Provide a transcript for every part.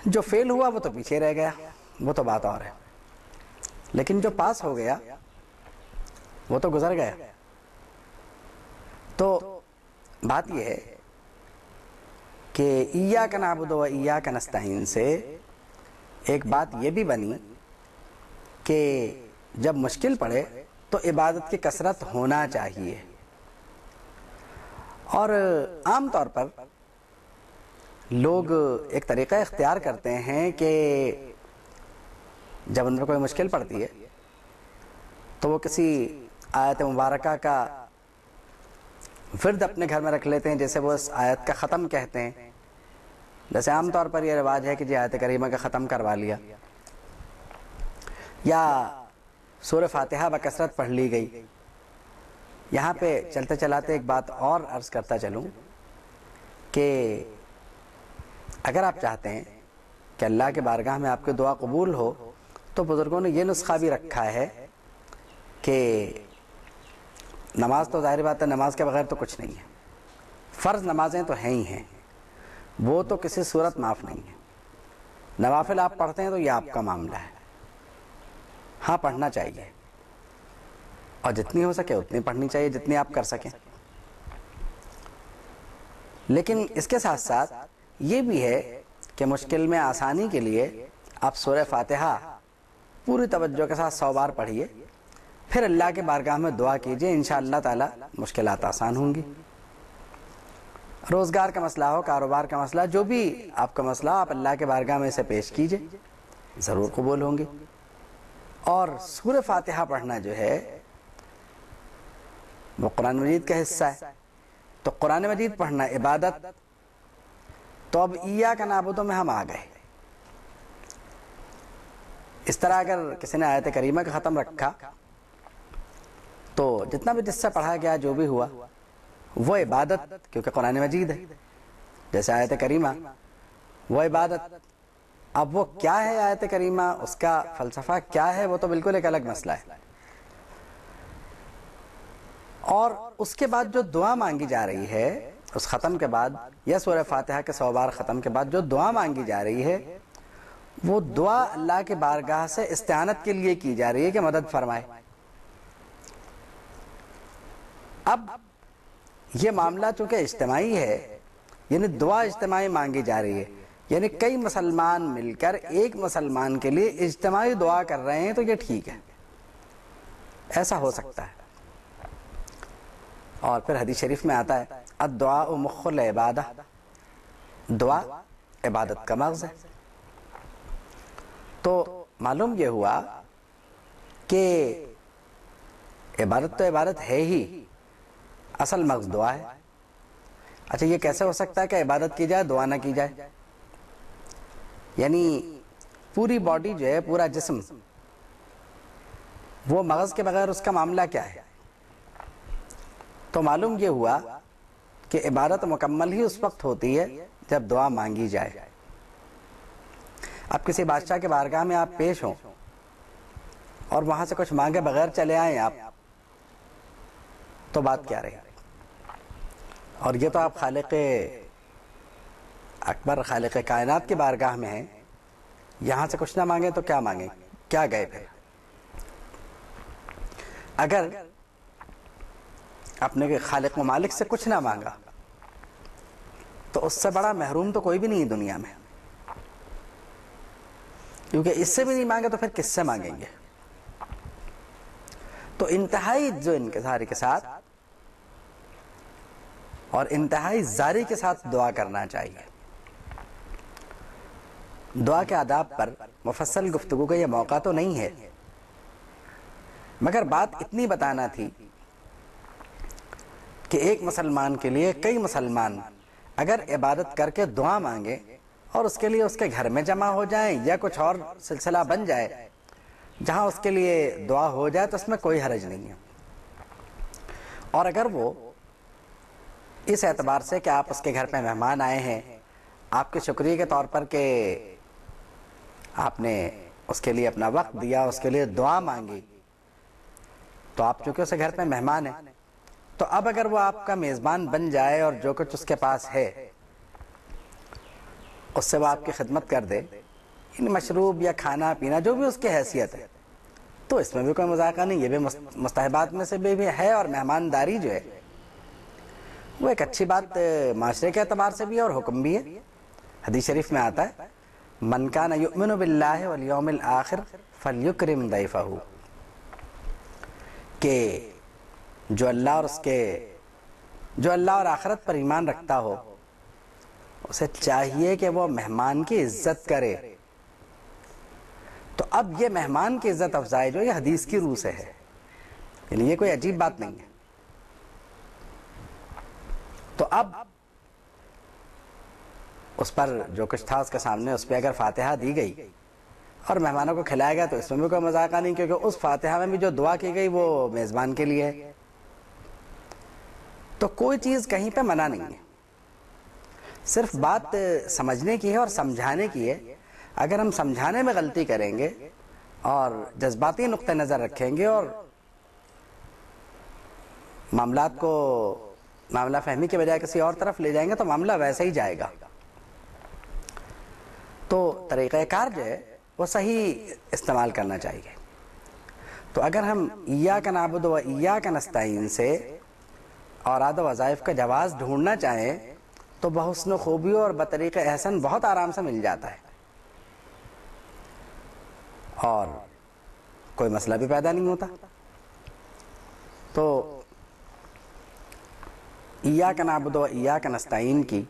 جو فیل ہوا وہ تو پیچھے رہ گیا، وہ تو بات اور ہے، لیکن جو پاس ہو گیا وہ تو گزر گیا۔ تو بات یہ ہے کہ ایاک نعبد و ایاک نستعین سے ایک بات یہ بھی بنی کہ جب مشکل پڑے تو عبادت کی کثرت ہونا چاہیے۔ اور عام طور پر لوگ ایک طریقہ اختیار کرتے ہیں کہ جب ان پر کوئی مشکل پڑتی ہے تو وہ کسی آیت مبارکہ کا ورد اپنے گھر میں رکھ لیتے ہیں، جیسے وہ اس آیت کا ختم کہتے ہیں۔ جیسے عام طور پر یہ رواج ہے کہ جی آیت کریمہ کا ختم کروا لیا، یا سورہ فاتحہ بکثرت پڑھ لی گئی۔ یہاں پہ چلتے چلاتے ایک بات اور عرض کرتا چلوں کہ اگر آپ چاہتے ہیں کہ اللہ کے بارگاہ میں آپ کی دعا قبول ہو تو بزرگوں نے یہ نسخہ بھی رکھا ہے کہ نماز تو ظاہر بات ہے نماز کے بغیر تو کچھ نہیں ہے، فرض نمازیں تو ہیں ہی ہیں، وہ تو کسی صورت معاف نہیں ہے۔ نوافل آپ پڑھتے ہیں تو یہ آپ کا معاملہ ہے، ہاں پڑھنا چاہیے، اور جتنی ہو سکے اتنی پڑھنی چاہیے جتنی آپ کر سکیں۔ لیکن اس کے ساتھ ساتھ یہ بھی ہے کہ مشکل میں آسانی کے لیے آپ سورہ فاتحہ پوری توجہ کے ساتھ 100 بار پڑھیے، پھر اللہ کے بارگاہ میں دعا کیجئے، انشاءاللہ تعالی مشکلات آسان ہوں گی۔ روزگار کا مسئلہ ہو، کاروبار کا مسئلہ، جو بھی آپ کا مسئلہ آپ اللہ کے بارگاہ میں اسے پیش کیجئے، ضرور قبول ہوں گی۔ اور سورہ فاتحہ پڑھنا جو ہے وہ قرآن مجید کا حصہ ہے، تو قرآن مجید پڑھنا عبادت، تو اب ایاک نعبد میں ہم آ گئے۔ اس طرح اگر کسی نے آیت کریمہ کا ختم رکھا تو جتنا بھی جس سے پڑھا گیا جو بھی ہوا وہ عبادت، کیونکہ قرآن مجید ہے، جیسے آیت کریمہ وہ عبادت۔ اب وہ کیا ہے آیت کریمہ، اس کا فلسفہ کیا ہے، وہ تو بالکل ایک الگ مسئلہ ہے۔ اور اس کے بعد جو دعا مانگی جا رہی ہے اس ختم کے بعد، یا سورہ فاتحہ کے 100 بار ختم کے بعد جو دعا مانگی جا رہی ہے وہ دعا اللہ کے بارگاہ سے استعانت کے لیے کی جا رہی ہے کہ مدد فرمائے۔ اب یہ معاملہ چونکہ اجتماعی ہے، یعنی دعا اجتماعی مانگی جا رہی ہے، یعنی کئی مسلمان مل کر ایک مسلمان کے لیے اجتماعی دعا کر رہے ہیں، تو یہ ٹھیک ہے، ایسا ہو سکتا ہے۔ اور پھر حدیث شریف میں آتا ہے الدعاء مخ العبادہ، دعا عبادت کا مغز ہے۔ تو معلوم یہ ہوا کہ عبادت تو عبادت ہے ہی، اصل مغز دعا ہے۔ اچھا یہ کیسے ہو سکتا ہے کہ عبادت کی جائے دعا نہ کی جائے؟ یعنی پوری باڈی جو ہے، پورا جسم، وہ مغز کے بغیر اس کا معاملہ کیا ہے؟ تو معلوم یہ ہوا کہ عبادت مکمل ہی اس وقت ہوتی ہے جب دعا مانگی جائے۔ اب کسی بادشاہ کے بارگاہ میں آپ پیش ہوں اور وہاں سے کچھ مانگے بغیر چلے آئیں آپ، تو بات کیا رہی؟ اور یہ تو آپ خالق اکبر، خالق کائنات کی بارگاہ میں ہیں، یہاں سے کچھ نہ مانگیں تو کیا مانگیں؟ کیا گئے پھر؟ اگر اپنے خالق و مالک سے کچھ نہ مانگا تو اس سے بڑا محروم تو کوئی بھی نہیں دنیا میں، کیونکہ اس سے بھی نہیں مانگے تو پھر کس سے مانگیں گے؟ تو انتہائی جو انکساری کے ساتھ اور انتہائی زاری کے ساتھ دعا کرنا چاہیے۔ دعا کے آداب پر مفصل گفتگو کا یہ موقع تو نہیں ہے، مگر بات اتنی بتانا تھی کہ ایک مسلمان کے لیے کئی مسلمان اگر عبادت کر کے دعا مانگے اور اس کے لیے اس کے گھر میں جمع ہو جائیں یا کچھ اور سلسلہ بن جائے جہاں اس کے لیے دعا ہو جائے تو اس میں کوئی حرج نہیں ہے۔ اور اگر وہ اس اعتبار سے کہ آپ اس کے گھر پہ مہمان آئے ہیں، آپ کے شکریہ کے طور پر کہ آپ نے اس کے لیے اپنا وقت دیا، اس کے لیے دعا مانگی، تو آپ چونکہ اسے گھر پہ مہمان ہیں، تو اب اگر وہ آپ کا میزبان بن جائے اور جو کچھ اس کے پاس ہے اس سے وہ آپ کی خدمت کر دے، یعنی مشروب یا کھانا پینا جو بھی اس کی حیثیت ہے، تو اس میں بھی کوئی مذاقہ نہیں، یہ بھی مستحبات میں سے بھی ہے، اور مہمانداری جو ہے وہ ایک اچھی بات معاشرے کے اعتبار سے بھی ہے اور حکم بھی ہے۔ حدیث شریف میں آتا ہے من کان یؤمن باللہ والیوم الآخر فلیکرم ضیفہ، کہ جو اللہ اور آخرت پر ایمان رکھتا ہو اسے چاہیے کہ وہ مہمان کی عزت کرے۔ تو اب یہ مہمان کی عزت افزائی جو یہ حدیث کی روح سے ہے، یعنی یہ کوئی عجیب بات نہیں ہے۔ تو اب اس پر جو کچھ تھا اس کے سامنے، اس پہ اگر فاتحہ دی گئی اور مہمانوں کو کھلایا گیا تو اس میں بھی کوئی مذاقہ نہیں، کیونکہ اس فاتحہ میں بھی جو دعا کی گئی وہ میزبان کے لیے ہے۔ تو کوئی چیز کہیں پہ منع نہیں ہے، صرف بات سمجھنے کی ہے اور سمجھانے کی ہے۔ اگر ہم سمجھانے میں غلطی کریں گے اور جذباتی نقطہ نظر رکھیں گے اور معاملات کو معاملہ فہمی کے بجائے کسی اور طرف لے جائیں گے تو معاملہ ویسے ہی جائے گا۔ تو طریقہ کار جو ہے وہ صحیح استعمال کرنا چاہیے۔ تو اگر ہم ایاک نعبد و ایاک نستعین سے اوراد و وظائف کا جواز ڈھونڈنا چاہیں تو بحسن و خوبی اور بطریق احسن بہت آرام سے مل جاتا ہے، اور کوئی مسئلہ بھی پیدا نہیں ہوتا۔ تو ایاک نعبد و ایاک نستعین کی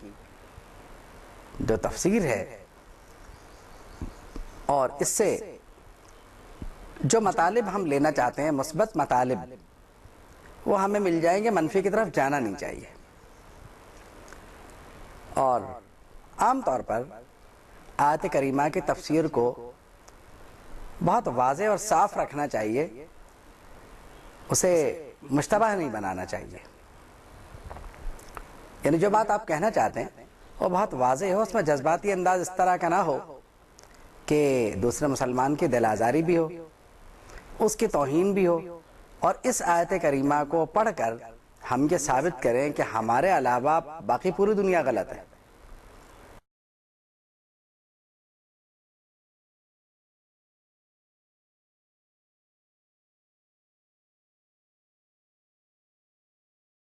جو تفسیر ہے اور اس سے جو مطالب ہم لینا چاہتے ہیں، مثبت مطالب، وہ ہمیں مل جائیں گے، منفی کی طرف جانا نہیں چاہیے۔ اور عام طور پر آیت کریمہ کی تفسیر کو بہت واضح اور صاف رکھنا چاہیے، اسے مشتبہ نہیں بنانا چاہیے۔ یعنی جو بات آپ کہنا چاہتے ہیں وہ بہت واضح ہو، اس میں جذباتی انداز اس طرح کا نہ ہو کہ دوسرے مسلمان کی دل آزاری بھی ہو، اس کی توہین بھی ہو، اور اس آیت کریمہ کو پڑھ کر ہم یہ ثابت کریں کہ ہمارے علاوہ باقی پوری دنیا غلط ہے۔